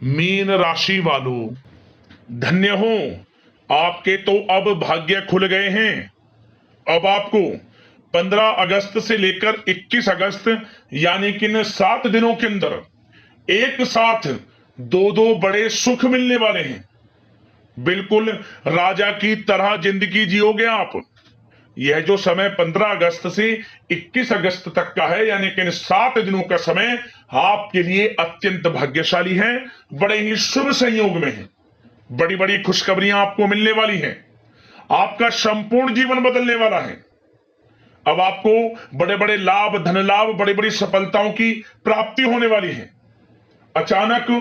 Mean राशि वालों, धन्य हो, आपके तो अब भाग्य खुल गए हैं। अब आपको 15 अगस्त से लेकर 21 अगस्त यानी कि इन 7 दिनों के अंदर एक साथ दो दो बड़े सुख मिलने वाले हैं। बिल्कुल राजा की तरह जिंदगी जियोगे आप। यह जो समय 15 अगस्त से 21 अगस्त तक का है, यानी कि इन 7 दिनों का समय आपके लिए अत्यंत भाग्यशाली है, बड़े ही शुभ संयोग में है। बड़ी बड़ी खुशखबरियां आपको मिलने वाली हैं। आपका संपूर्ण जीवन बदलने वाला है। अब आपको बड़े बड़े लाभ, धन लाभ, बड़ी बड़ी सफलताओं की प्राप्ति होने वाली है। अचानक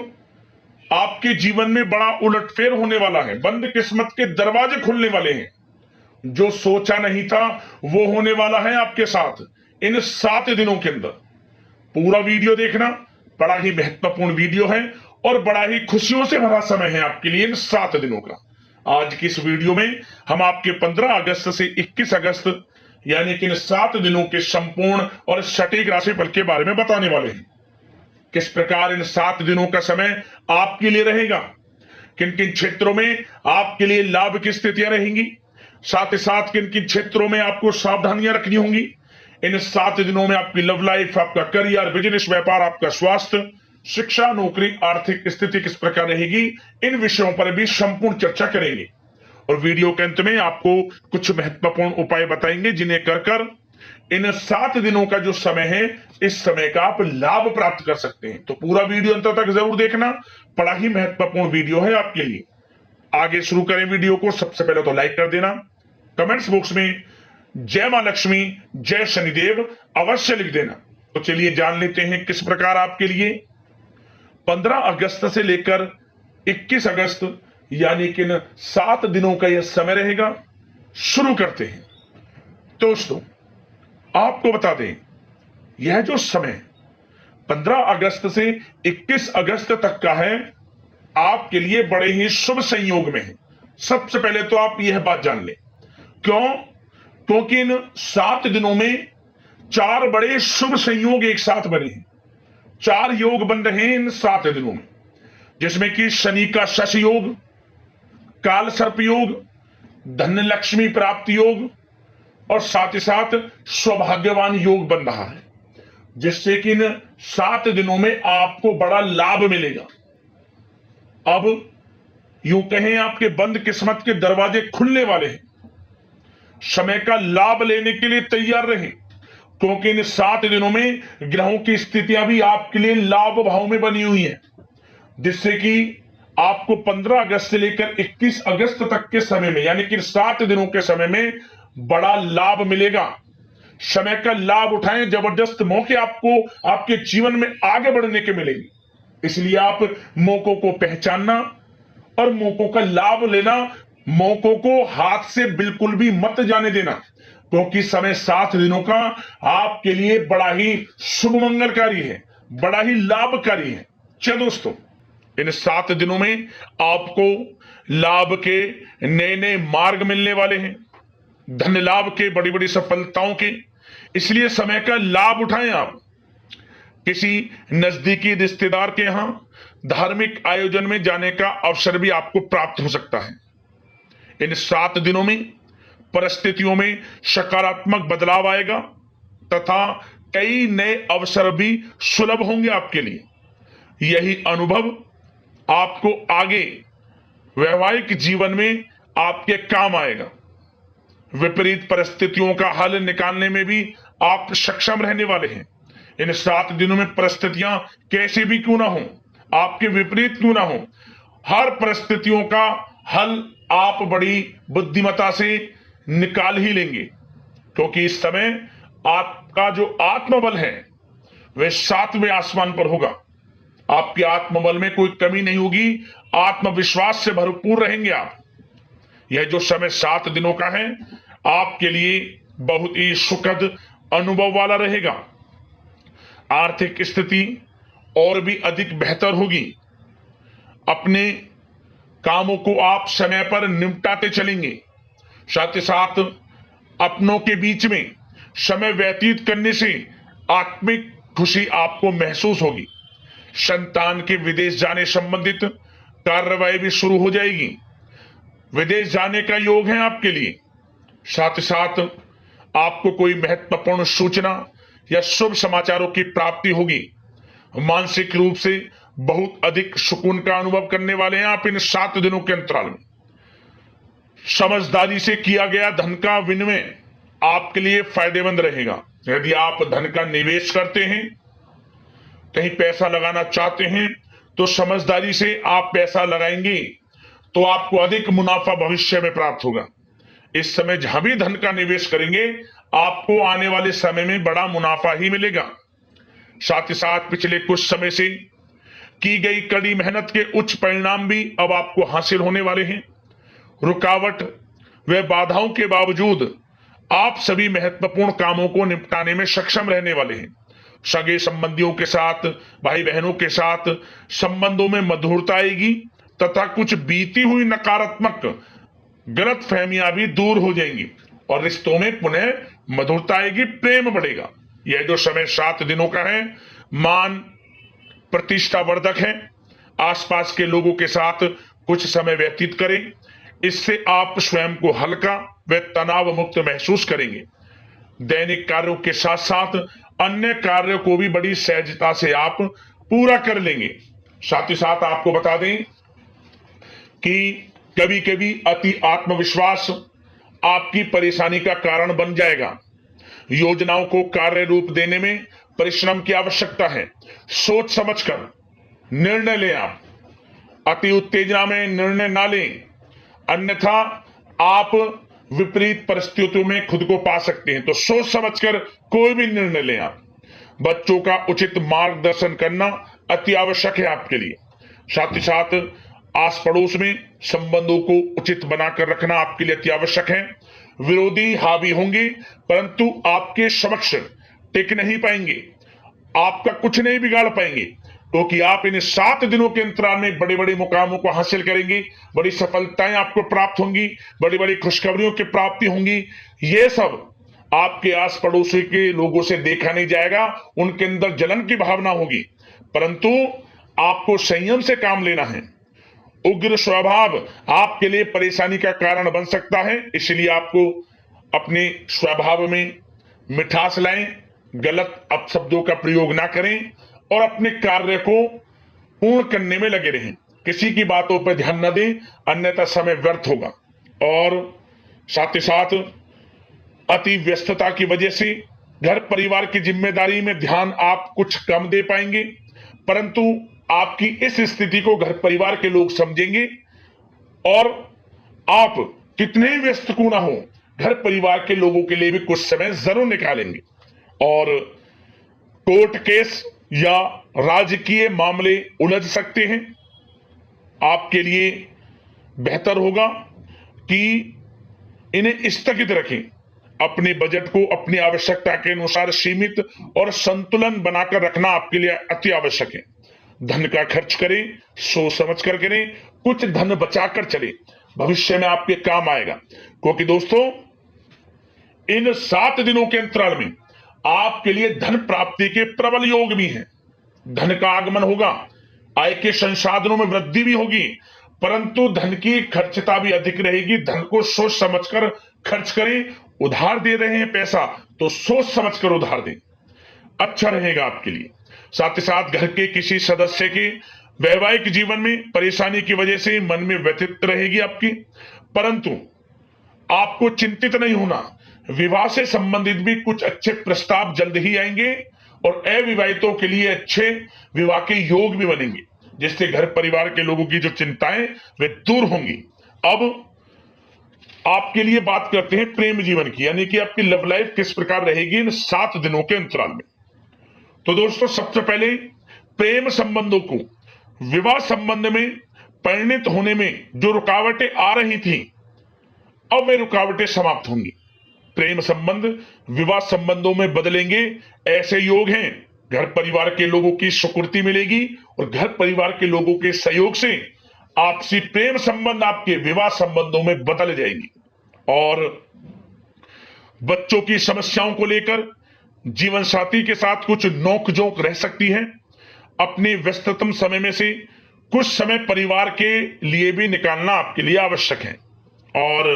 आपके जीवन में बड़ा उलटफेर होने वाला है। बंद किस्मत के दरवाजे खुलने वाले हैं। जो सोचा नहीं था वो होने वाला है आपके साथ इन 7 दिनों के अंदर। पूरा वीडियो देखना, बड़ा ही महत्वपूर्ण वीडियो है और बड़ा ही खुशियों से भरा समय है आपके लिए इन 7 दिनों का। आज की इस वीडियो में हम आपके 15 अगस्त से 21 अगस्त यानी कि इन 7 दिनों के संपूर्ण और सटीक राशिफल के बारे में बताने वाले हैं। किस प्रकार इन 7 दिनों का समय आपके लिए रहेगा, किन किन क्षेत्रों में आपके लिए लाभ की स्थितियां रहेंगी, साथ ही साथ किन किन क्षेत्रों में आपको सावधानियां रखनी होंगी। इन 7 दिनों में आपकी लव लाइफ, आपका करियर, बिजनेस, व्यापार, आपका स्वास्थ्य, शिक्षा, नौकरी, आर्थिक स्थिति किस प्रकार रहेगी, इन विषयों पर भी संपूर्ण चर्चा करेंगे। और वीडियो के अंत में आपको कुछ महत्वपूर्ण उपाय बताएंगे जिन्हें कर कर इन 7 दिनों का जो समय है, इस समय का आप लाभ प्राप्त कर सकते हैं। तो पूरा वीडियो अंत तक जरूर देखना, बड़ा ही महत्वपूर्ण वीडियो है आपके लिए। आगे शुरू करें वीडियो को। सबसे पहले तो लाइक कर देना, कमेंट्स बॉक्स में जय मां लक्ष्मी, जय शनिदेव अवश्य लिख देना। तो चलिए जान लेते हैं किस प्रकार आपके लिए 15 अगस्त से लेकर 21 अगस्त यानी कि इन 7 दिनों का यह समय रहेगा। शुरू करते हैं। दोस्तों, आपको बता दें, यह जो समय 15 अगस्त से 21 अगस्त तक का है, आपके लिए बड़े ही शुभ संयोग में है। सबसे पहले तो आप यह बात जान लें। क्यों? क्योंकि इन 7 दिनों में 4 बड़े शुभ संयोग एक साथ बने हैं। 4 योग बन रहे हैं इन 7 दिनों में, जिसमें कि शनि का शश योग, काल सर्प योग, धन लक्ष्मी प्राप्ति योग और साथ ही साथ सौभाग्यवान योग बन रहा है, जिससे कि इन 7 दिनों में आपको बड़ा लाभ मिलेगा। अब यूं कहें, आपके बंद किस्मत के दरवाजे खुलने वाले हैं। समय का लाभ लेने के लिए तैयार रहें, क्योंकि इन 7 दिनों में ग्रहों की स्थितियां भी आपके लिए लाभ भाव में बनी हुई हैं, जिससे कि आपको 15 अगस्त से लेकर 21 अगस्त तक के समय में, यानी कि 7 दिनों के समय में बड़ा लाभ मिलेगा। समय का लाभ उठाएं, जबरदस्त मौके आपको आपके जीवन में आगे बढ़ने के मिलेंगे। इसलिए आप मौकों को पहचानना और मौकों का लाभ लेना, मौकों को हाथ से बिल्कुल भी मत जाने देना, क्योंकि समय 7 दिनों का आपके लिए बड़ा ही शुभ मंगलकारी है, बड़ा ही लाभकारी है। चलो दोस्तों, इन 7 दिनों में आपको लाभ के नए नए मार्ग मिलने वाले हैं, धन लाभ के, बड़ी बड़ी सफलताओं के। इसलिए समय का लाभ उठाएं। आप किसी नजदीकी रिश्तेदार के यहां धार्मिक आयोजन में जाने का अवसर भी आपको प्राप्त हो सकता है। इन 7 दिनों में परिस्थितियों में सकारात्मक बदलाव आएगा तथा कई नए अवसर भी सुलभ होंगे आपके लिए। यही अनुभव आपको आगे वैवाहिक जीवन में आपके काम आएगा। विपरीत परिस्थितियों का हल निकालने में भी आप सक्षम रहने वाले हैं। इन 7 दिनों में परिस्थितियां कैसे भी क्यों ना हो, आपके विपरीत क्यों ना हो, हर परिस्थितियों का हल आप बड़ी बुद्धिमत्ता से निकाल ही लेंगे, क्योंकि इस समय आपका जो आत्मबल है वह 7वें आसमान पर होगा। आपके आत्मबल में कोई कमी नहीं होगी, आत्मविश्वास से भरपूर रहेंगे आप। यह जो समय 7 दिनों का है, आपके लिए बहुत ही सुखद अनुभव वाला रहेगा। आर्थिक स्थिति और भी अधिक बेहतर होगी। अपने कामों को आप समय पर निपटाते चलेंगे। साथ ही साथ अपनों के बीच में समय व्यतीत करने से आत्मिक खुशी आपको महसूस होगी। संतान के विदेश जाने संबंधित कार्रवाई भी शुरू हो जाएगी। विदेश जाने का योग है आपके लिए। साथ ही साथ आपको कोई महत्वपूर्ण सूचना या शुभ समाचारों की प्राप्ति होगी। मानसिक रूप से बहुत अधिक सुकून का अनुभव करने वाले हैं आप इन 7 दिनों के अंतराल में। समझदारी से किया गया धन का विनिमय आपके लिए फायदेमंद रहेगा। यदि आप धन का निवेश करते हैं, कहीं पैसा लगाना चाहते हैं, तो समझदारी से आप पैसा लगाएंगे तो आपको अधिक मुनाफा भविष्य में प्राप्त होगा। इस समय जहां भी धन का निवेश करेंगे, आपको आने वाले समय में बड़ा मुनाफा ही मिलेगा। साथ ही साथ पिछले कुछ समय से की गई कड़ी मेहनत के उच्च परिणाम भी अब आपको हासिल होने वाले हैं। रुकावट व बाधाओं के बावजूद आप सभी महत्वपूर्ण कामों को निपटाने में सक्षम रहने वाले हैं। सगे संबंधियों के साथ, भाई बहनों के साथ संबंधों में मधुरता आएगी तथा कुछ बीती हुई नकारात्मक गलत फहमियां भी दूर हो जाएंगी और रिश्तों में पुनः मधुरता आएगी, प्रेम बढ़ेगा। यह जो समय 7 दिनों का है, मान प्रतिष्ठा वर्धक है। आसपास के लोगों के साथ कुछ समय व्यतीत करें, इससे आप स्वयं को हल्का व तनाव मुक्त महसूस करेंगे। दैनिक कार्यों के साथ साथ अन्य कार्यों को भी बड़ी सहजता से आप पूरा कर लेंगे। साथ ही साथ आपको बता दें कि कभी कभी अति आत्मविश्वास आपकी परेशानी का कारण बन जाएगा। योजनाओं को कार्य रूप देने में परिश्रम की आवश्यकता है। सोच समझकर निर्णय लें। आप अति उत्तेजना में निर्णय ना लें, अन्यथा आप विपरीत परिस्थितियों में खुद को पा सकते हैं। तो सोच समझकर कोई भी निर्णय लें। आप बच्चों का उचित मार्गदर्शन करना अति आवश्यक है आपके लिए। साथ ही साथ आस पड़ोस में संबंधों को उचित बनाकर रखना आपके लिए अति आवश्यक है। विरोधी हावी होंगे परंतु आपके समक्ष टिक नहीं पाएंगे, आपका कुछ नहीं बिगाड़ पाएंगे, क्योंकि आप इन 7 दिनों के अंतराल में बड़े बड़े मुकामों को हासिल करेंगे। बड़ी सफलताएं आपको प्राप्त होंगी, बड़ी बड़ी खुशखबरियों की प्राप्ति होंगी। ये सब आपके आस पड़ोसी के लोगों से देखा नहीं जाएगा, उनके अंदर जलन की भावना होगी, परंतु आपको संयम से काम लेना है। उग्र स्वभाव आपके लिए परेशानी का कारण बन सकता है, इसलिए आपको अपने स्वभाव में मिठास लाएं, गलत अपशब्दों का प्रयोग ना करें और अपने कार्य को पूर्ण करने में लगे रहें। किसी की बातों पर ध्यान न दें, अन्यथा समय व्यर्थ होगा। और साथ ही साथ अति व्यस्तता की वजह से घर परिवार की जिम्मेदारी में ध्यान आप कुछ कम दे पाएंगे, परंतु आपकी इस स्थिति को घर परिवार के लोग समझेंगे और आप कितने ही व्यस्त क्यों ना हो, घर परिवार के लोगों के लिए भी कुछ समय जरूर निकालेंगे। और कोर्ट केस या राजकीय मामले उलझ सकते हैं। आपके लिए बेहतर होगा कि इन्हें स्थगित रखें। अपने बजट को अपनी आवश्यकता के अनुसार सीमित और संतुलन बनाकर रखना आपके लिए अति आवश्यक है। धन का खर्च करें, सोच समझ कर करें, कुछ धन बचाकर चलें, भविष्य में आपके काम आएगा। क्योंकि दोस्तों, इन 7 दिनों के अंतराल में आपके लिए धन प्राप्ति के प्रबल योग भी हैं। धन का आगमन होगा, आय के संसाधनों में वृद्धि भी होगी, परंतु धन की खर्चता भी अधिक रहेगी। धन को सोच समझकर खर्च करें। उधार दे रहे हैं पैसा, तो सोच समझकर उधार दें, अच्छा रहेगा आपके लिए। साथ ही साथ घर के किसी सदस्य के वैवाहिक जीवन में परेशानी की वजह से मन में व्यथित रहेगी आपकी, परंतु आपको चिंतित नहीं होना। विवाह से संबंधित भी कुछ अच्छे प्रस्ताव जल्द ही आएंगे और अविवाहितों के लिए अच्छे विवाह के योग भी बनेंगे, जिससे घर परिवार के लोगों की जो चिंताएं वे दूर होंगी। अब आपके लिए बात करते हैं प्रेम जीवन की, यानी कि आपकी लव लाइफ किस प्रकार रहेगी इन 7 दिनों के अंतराल में। तो दोस्तों, सबसे पहले प्रेम संबंधों को, विवाह संबंध में परिणित होने में जो रुकावटें आ रही थी, अब वे रुकावटें समाप्त होंगी। प्रेम संबंध विवाह संबंधों में बदलेंगे, ऐसे योग हैं। घर परिवार के लोगों की स्वीकृति मिलेगी और घर परिवार के लोगों के सहयोग से आपसी प्रेम संबंध आपके विवाह संबंधों में बदल जाएंगी। और बच्चों की समस्याओं को लेकर जीवन साथी के साथ कुछ नोकझोंक रह सकती है। अपने व्यस्ततम समय में से कुछ समय परिवार के लिए भी निकालना आपके लिए आवश्यक है और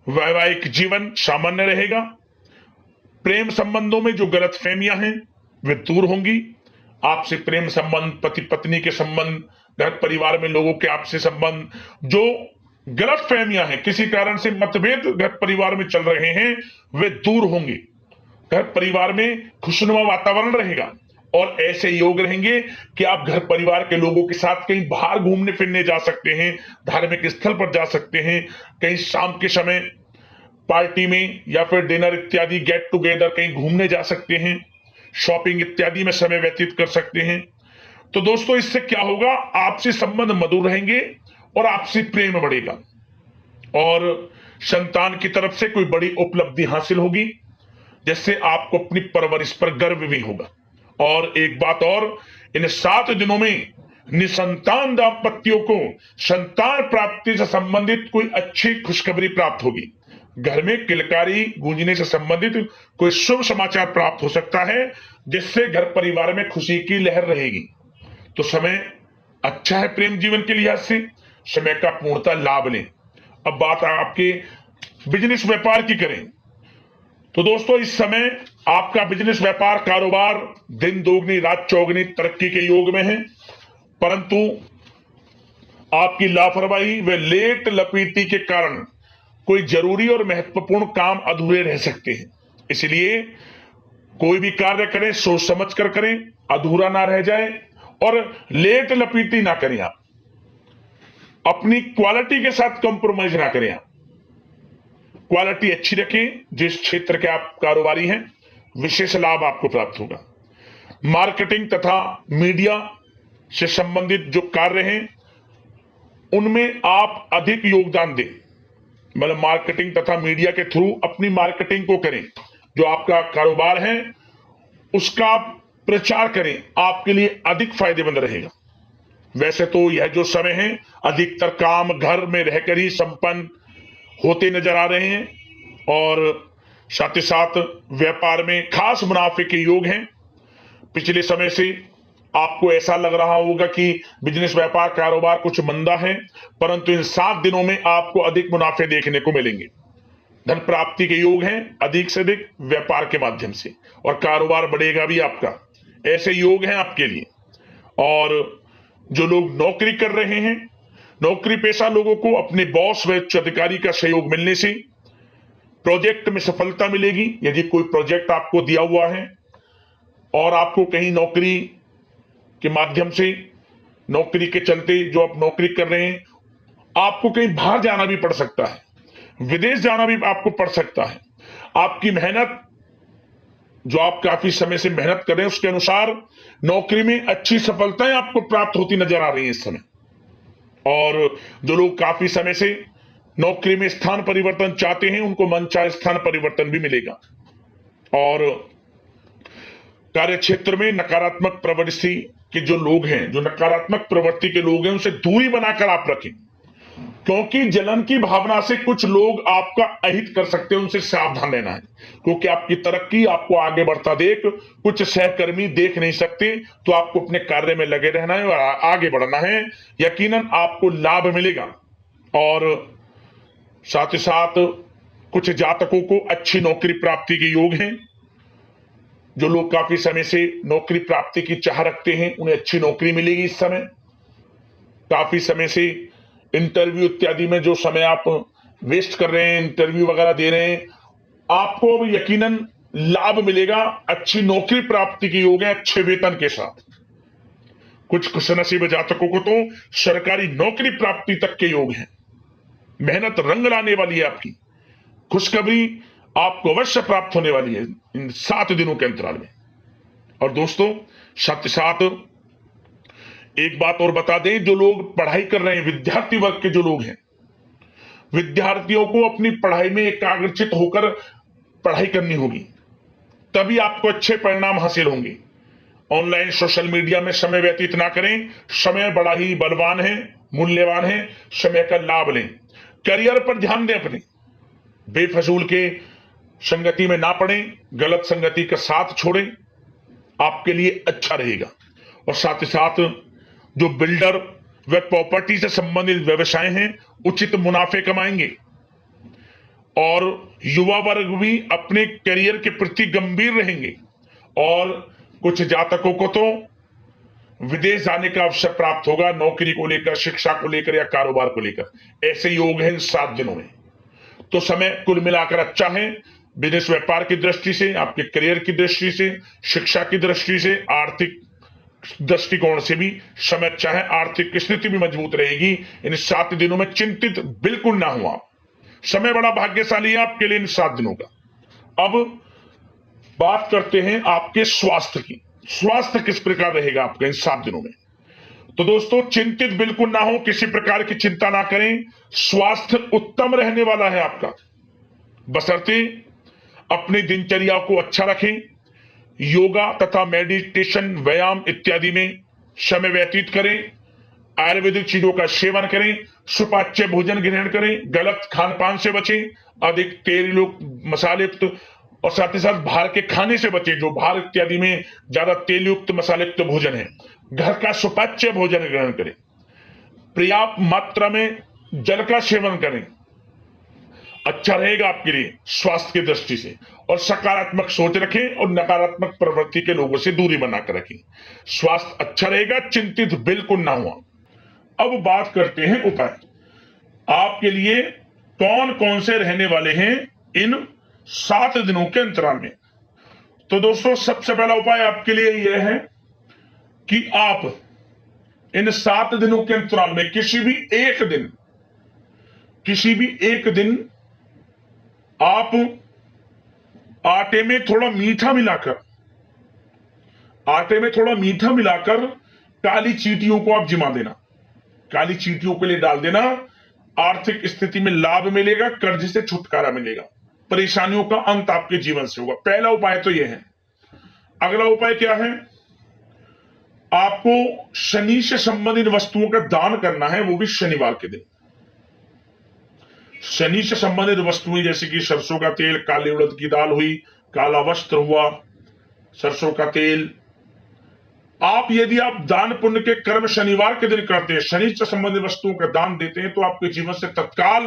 वैवाहिक जीवन सामान्य रहेगा। प्रेम संबंधों में जो गलतफहमियां हैं वे दूर होंगी। आपसे प्रेम संबंध, पति पत्नी के संबंध, घर परिवार में लोगों के आपसे संबंध, जो गलतफहमियां हैं, किसी कारण से मतभेद घर परिवार में चल रहे हैं, वे दूर होंगे। घर परिवार में खुशनुमा वातावरण रहेगा और ऐसे योग रहेंगे कि आप घर परिवार के लोगों के साथ कहीं बाहर घूमने फिरने जा सकते हैं, धार्मिक स्थल पर जा सकते हैं, कहीं शाम के समय पार्टी में या फिर डिनर इत्यादि गेट टुगेदर कहीं घूमने जा सकते हैं, शॉपिंग इत्यादि में समय व्यतीत कर सकते हैं। तो दोस्तों, इससे क्या होगा, आपसी संबंध मधुर रहेंगे और आपसी प्रेम बढ़ेगा और संतान की तरफ से कोई बड़ी उपलब्धि हासिल होगी, जिससे आपको अपनी परवरिश पर गर्व भी होगा। और एक बात और, इन 7 दिनों में निसंतान दाम्पत्यों को संतान प्राप्ति से संबंधित कोई अच्छी खुशखबरी प्राप्त होगी। घर में किलकारी गूंजने से संबंधित कोई शुभ समाचार प्राप्त हो सकता है, जिससे घर परिवार में खुशी की लहर रहेगी। तो समय अच्छा है प्रेम जीवन के लिहाज से, समय का पूर्णतः लाभ लें। अब बात आपके बिजनेस व्यापार की करें तो दोस्तों, इस समय आपका बिजनेस व्यापार कारोबार दिन दोगुनी रात चौगुनी तरक्की के योग में है, परंतु आपकी लापरवाही व लेट लपीटी के कारण कोई जरूरी और महत्वपूर्ण काम अधूरे रह सकते हैं। इसलिए कोई भी कार्य करें सोच समझ कर करें, अधूरा ना रह जाए और लेट लपीटी ना करें। आप अपनी क्वालिटी के साथ कंप्रोमाइज ना करें। आप क्वालिटी अच्छी रखें। जिस क्षेत्र के आप कारोबारी हैं, विशेष लाभ आपको प्राप्त होगा। मार्केटिंग तथा मीडिया से संबंधित जो कार्य हैं, उनमें आप अधिक योगदान दें। मतलब मार्केटिंग तथा मीडिया के थ्रू अपनी मार्केटिंग को करें। जो आपका कारोबार है उसका आप प्रचार करें, आपके लिए अधिक फायदेमंद रहेगा। वैसे तो यह जो समय है, अधिकतर काम घर में रहकर ही संपन्न होते नजर आ रहे हैं और साथ ही साथ व्यापार में खास मुनाफे के योग हैं। पिछले समय से आपको ऐसा लग रहा होगा कि बिजनेस व्यापार कारोबार कुछ मंदा है, परंतु इन 7 दिनों में आपको अधिक मुनाफे देखने को मिलेंगे। धन प्राप्ति के योग हैं अधिक से अधिक व्यापार के माध्यम से, और कारोबार बढ़ेगा भी आपका। ऐसे योग हैं आपके लिए। और जो लोग नौकरी कर रहे हैं, नौकरी पेशा लोगों को अपने बॉस व उच्च अधिकारी का सहयोग मिलने से प्रोजेक्ट में सफलता मिलेगी। यदि कोई प्रोजेक्ट आपको दिया हुआ है और आपको कहीं नौकरी के माध्यम से, नौकरी के चलते जो आप नौकरी कर रहे हैं, आपको कहीं बाहर जाना भी पड़ सकता है, विदेश जाना भी आपको पड़ सकता है। आपकी मेहनत, जो आप काफी समय से मेहनत कर रहे हैं, उसके अनुसार नौकरी में अच्छी सफलताएं आपको प्राप्त होती नजर आ रही हैं इस समय। और जो लोग काफी समय से नौकरी में स्थान परिवर्तन चाहते हैं, उनको मनचाहे स्थान परिवर्तन भी मिलेगा। और कार्य क्षेत्र में नकारात्मक प्रवृत्ति के जो लोग हैं, जो नकारात्मक प्रवृत्ति के लोग हैं, उनसे दूरी बनाकर आप रखें, क्योंकि जलन की भावना से कुछ लोग आपका अहित कर सकते हैं। उनसे सावधान रहना है, क्योंकि आपकी तरक्की, आपको आगे बढ़ता देख कुछ सहकर्मी देख नहीं सकते। तो आपको अपने कार्य में लगे रहना है और आगे बढ़ना है। यकीनन आपको लाभ मिलेगा। और साथ ही साथ कुछ जातकों को अच्छी नौकरी प्राप्ति के योग हैं। जो लोग काफी समय से नौकरी प्राप्ति की चाह रखते हैं, उन्हें अच्छी नौकरी मिलेगी इस समय। काफी समय से इंटरव्यू इत्यादि में जो समय आप वेस्ट कर रहे हैं, इंटरव्यू वगैरह दे रहे हैं, आपको अब यकीनन लाभ मिलेगा। अच्छी नौकरी प्राप्ति के योग है, अच्छे वेतन के साथ। कुछ खुशनसीब जातकों को तो सरकारी नौकरी प्राप्ति तक के योग हैं। मेहनत रंग लाने वाली है आपकी। खुशखबरी आपको अवश्य प्राप्त होने वाली है इन 7 दिनों के अंतराल में। और दोस्तों, साथ ही साथ एक बात और बता दें, जो लोग पढ़ाई कर रहे हैं, विद्यार्थी वर्ग के जो लोग हैं, विद्यार्थियों को अपनी पढ़ाई में एकाग्रचित होकर पढ़ाई करनी होगी, तभी आपको अच्छे परिणाम हासिल होंगे। ऑनलाइन सोशल मीडिया में समय व्यतीत ना करें। समय बड़ा ही बलवान है, मूल्यवान है। समय का लाभ लें। करियर पर ध्यान दें अपने। बेफजूल के संगति में ना पड़ें, गलत संगति का साथ छोड़ें, आपके लिए अच्छा रहेगा। और साथ ही साथ जो बिल्डर व प्रॉपर्टी से संबंधित व्यवसाय हैं उचित मुनाफे कमाएंगे। और युवा वर्ग भी अपने करियर के प्रति गंभीर रहेंगे। और कुछ जातकों को तो विदेश जाने का अवसर प्राप्त होगा, नौकरी को लेकर, शिक्षा को लेकर या कारोबार को लेकर। ऐसे योग है इन 7 दिनों में। तो समय कुल मिलाकर अच्छा है। बिजनेस व्यापार की दृष्टि से, आपके करियर की दृष्टि से, शिक्षा की दृष्टि से, आर्थिक दृष्टिकोण से भी समय अच्छा है। आर्थिक स्थिति भी मजबूत रहेगी। इन 7 दिनों में चिंतित बिल्कुल ना हुआ। समय बड़ा भाग्यशाली है आपके लिए इन 7 दिनों का। अब बात करते हैं आपके स्वास्थ्य की। स्वास्थ्य किस प्रकार रहेगा आपका इन 7 दिनों में? तो दोस्तों, चिंतित बिल्कुल ना हो, किसी प्रकार की चिंता ना करें। स्वास्थ्य उत्तम रहने वाला है आपका, बशर्ते अपनी दिनचर्या को अच्छा रखें। योगा तथा मेडिटेशन, व्यायाम इत्यादि में समय व्यतीत करें। आयुर्वेदिक चीजों का सेवन करें। सुपाच्य भोजन ग्रहण करें। गलत खान पान से बचें। अधिक तेल युक्त, मसाले युक्त और साथ ही साथ बाहर के खाने से बचें। जो बाहर इत्यादि में ज्यादा तेल युक्त, मसाले युक्त भोजन है, घर का सुपाच्य भोजन ग्रहण करें। पर्याप्त मात्रा में जल का सेवन करें। अच्छा रहेगा आपके लिए स्वास्थ्य की दृष्टि से। और सकारात्मक सोच रखें और नकारात्मक प्रवृत्ति के लोगों से दूरी बनाकर रखें। स्वास्थ्य अच्छा रहेगा, चिंतित बिल्कुल ना हुआ। अब बात करते हैं उपाय। आपके लिए कौन कौन से रहने वाले हैं इन 7 दिनों के अंतराल में? तो दोस्तों, सबसे पहला उपाय आपके लिए यह है कि आप इन 7 दिनों के अंतराल में किसी भी एक दिन आप आटे में थोड़ा मीठा मिलाकर काली चींटियों को आप जिमा देना। काली चींटियों के लिए डाल देना। आर्थिक स्थिति में लाभ मिलेगा, कर्ज से छुटकारा मिलेगा, परेशानियों का अंत आपके जीवन से होगा। पहला उपाय तो यह है। अगला उपाय क्या है? आपको शनि से संबंधित वस्तुओं का दान करना है, वो भी शनिवार के दिन। शनि से संबंधित वस्तुएं जैसे कि सरसों का तेल, काली उड़द की दाल हुई, काला वस्त्र हुआ, सरसों का तेल। यदि आप दान पुण्य के कर्म शनिवार के दिन करते हैं, शनि से संबंधित वस्तुओं का दान देते हैं, तो आपके जीवन से तत्काल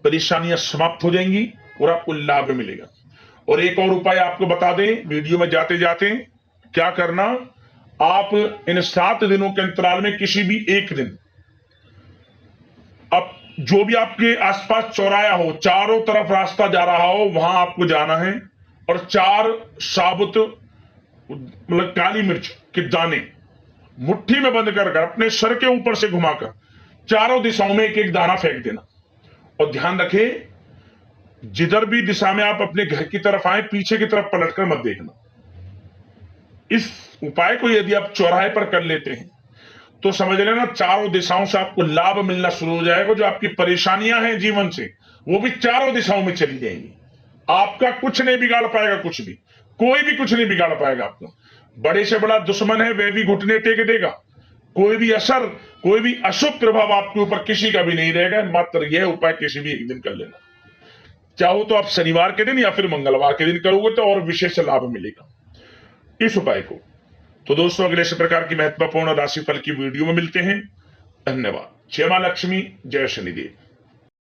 परेशानियां समाप्त हो जाएंगी और आपको लाभ मिलेगा। और एक और उपाय आपको बता दें वीडियो में जाते जाते, क्या करना, आप इन 7 दिनों के अंतराल में किसी भी एक दिन, अब जो भी आपके आसपास चौराया हो, चारों तरफ रास्ता जा रहा हो, वहां आपको जाना है और 4 साबुत मतलब काली मिर्च के दाने मुट्ठी में बंद कर अपने सर के ऊपर से घुमाकर चारों दिशाओं में एक एक दाना फेंक देना। और ध्यान रखें, जिधर भी दिशा में आप अपने घर की तरफ आए, पीछे की तरफ पलटकर मत देखना। इस उपाय को यदि आप चौराहे पर कर लेते हैं तो समझ लेना चारों दिशाओं से आपको लाभ मिलना शुरू हो जाएगा। जो आपकी परेशानियां हैं जीवन से, वो भी चारों दिशाओं में चली जाएंगी। आपका कुछ नहीं बिगाड़ पाएगा, कुछ भी, कोई भी कुछ नहीं बिगाड़ पाएगा आपको। बड़े से बड़ा दुश्मन है, वह भी घुटने टेक देगा। कोई भी असर, कोई भी अशुभ प्रभाव आपके ऊपर किसी का भी नहीं रहेगा। मात्र यह उपाय किसी भी एक दिन कर लेना। चाहो तो आप शनिवार के दिन या फिर मंगलवार के दिन करोगे तो और विशेष लाभ मिलेगा इस उपाय को। तो दोस्तों, अगले इस प्रकार की महत्वपूर्ण राशिफल की वीडियो में मिलते हैं। धन्यवाद। जय मां लक्ष्मी, जय शनिदेव।